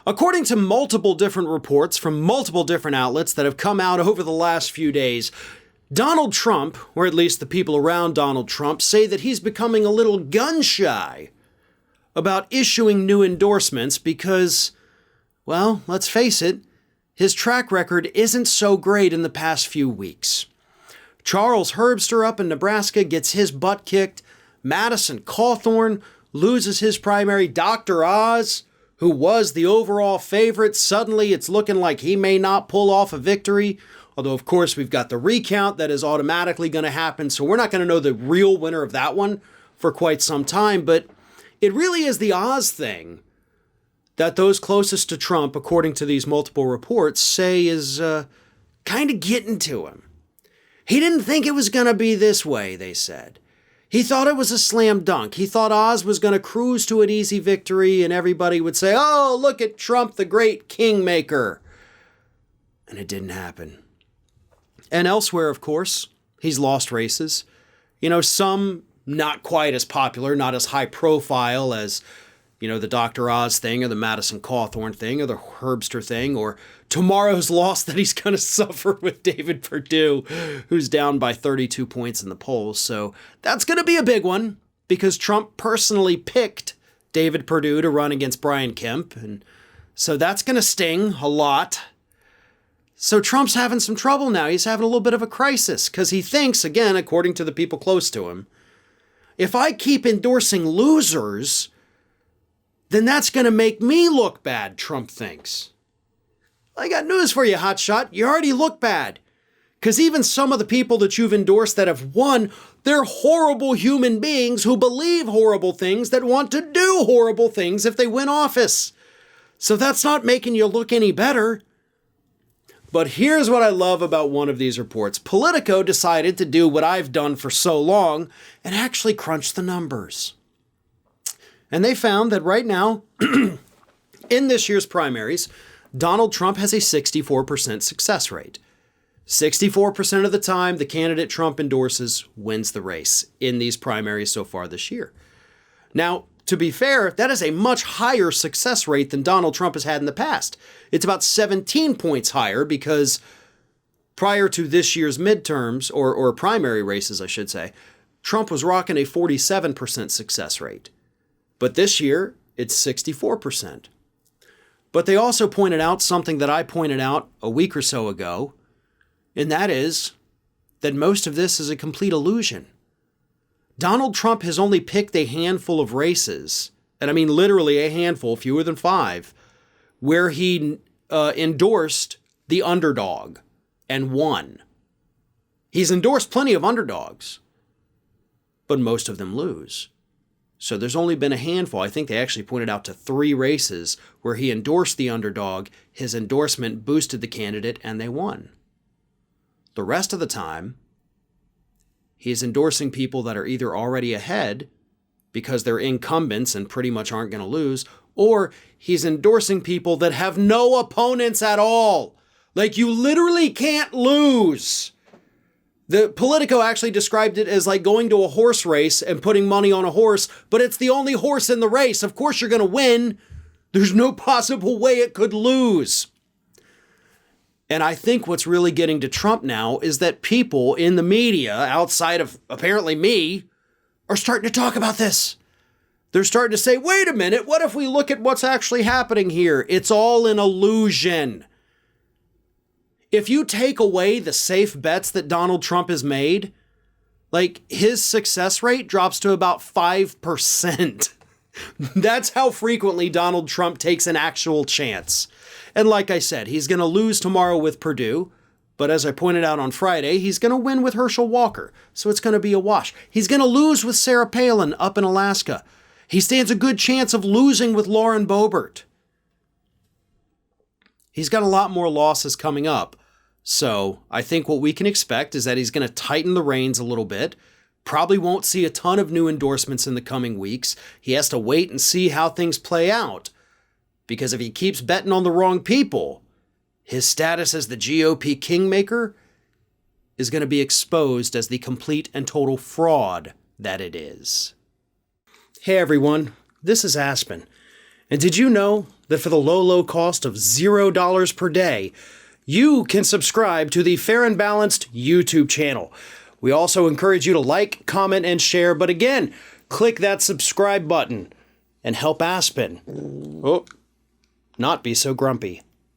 According to multiple different reports from multiple different outlets that have come out over the last few days, Donald Trump, or at least the people around Donald Trump, say that he's becoming a little gun-shy about issuing new endorsements because, well, let's face it, his track record isn't so great in the past few weeks. Charles Herbster up in Nebraska gets his butt kicked. Madison Callthorne loses his primary. Dr. Oz, who was the overall favorite, suddenly it's looking like he may not pull off a victory. Although, of course, we've got the recount that is automatically going to happen, so we're not going to know the real winner of that one for quite some time. But it really is the Oz thing that those closest to Trump, according to these multiple reports, say is kind of getting to him. He didn't think it was going to be this way, they said. He thought it was a slam dunk. He thought Oz was going to cruise to an easy victory and everybody would say, oh, look at Trump, the great kingmaker. And it didn't happen. And elsewhere, of course, he's lost races. You know, some not quite as popular, not as high profile as, you know, the Dr. Oz thing or the Madison Callthorne thing or the Herbster thing or tomorrow's loss that he's going to suffer with David Perdue, who's down by 32 points in the polls. So that's going to be a big one because Trump personally picked David Perdue to run against Brian Kemp. And so that's going to sting a lot. So Trump's having some trouble now. He's having a little bit of a crisis because he thinks, again, according to the people close to him, if I keep endorsing losers, then that's going to make me look bad, Trump thinks. I got news for you, hotshot. You already look bad. Because even some of the people that you've endorsed that have won, they're horrible human beings who believe horrible things that want to do horrible things if they win office. So that's not making you look any better. But here's what I love about one of these reports. Politico decided to do what I've done for so long and actually crunch the numbers. And they found that right now, in this year's primaries, Donald Trump has a 64% success rate. 64% of the time, the candidate Trump endorses wins the race in these primaries so far this year. Now, to be fair, that is a much higher success rate than Donald Trump has had in the past. It's about 17 points higher because prior to this year's midterms, or primary races, I should say, Trump was rocking a 47% success rate. But this year, it's 64%. But they also pointed out something that I pointed out a week or so ago, and that is that most of this is a complete illusion. Donald Trump has only picked a handful of races, and I mean literally a handful, fewer than 5, where he endorsed the underdog and won. He's endorsed plenty of underdogs, but most of them lose. So there's only been a handful. I think they actually pointed out to 3 races where he endorsed the underdog, his endorsement boosted the candidate, and they won. The rest of the time, he's endorsing people that are either already ahead because they're incumbents and pretty much aren't going to lose, or he's endorsing people that have no opponents at all. Like, you literally can't lose. The Politico actually described it as like going to a horse race and putting money on a horse, but it's the only horse in the race. Of course you're going to win. There's no possible way it could lose. And I think what's really getting to Trump now is that people in the media, outside of apparently me, are starting to talk about this. They're starting to say, wait a minute, what if we look at what's actually happening here? It's all an illusion. If you take away the safe bets that Donald Trump has made, like his success rate drops to about 5%. That's how frequently Donald Trump takes an actual chance. And like I said, he's going to lose tomorrow with Perdue. But as I pointed out on Friday, he's going to win with Herschel Walker. So it's going to be a wash. He's going to lose with Sarah Palin up in Alaska. He stands a good chance of losing with Lauren Boebert. He's got a lot more losses coming up. So I think what we can expect is that he's going to tighten the reins a little bit. Probably won't see a ton of new endorsements in the coming weeks. He has to wait and see how things play out. Because if he keeps betting on the wrong people, his status as the GOP kingmaker is going to be exposed as the complete and total fraud that it is. Hey everyone, this is Aspen. And did you know that for the low, low cost of $0 per day, you can subscribe to the Fair and Balanced YouTube channel? We also encourage you to like, comment, and share, but again, click that subscribe button and help Aspen not be so grumpy.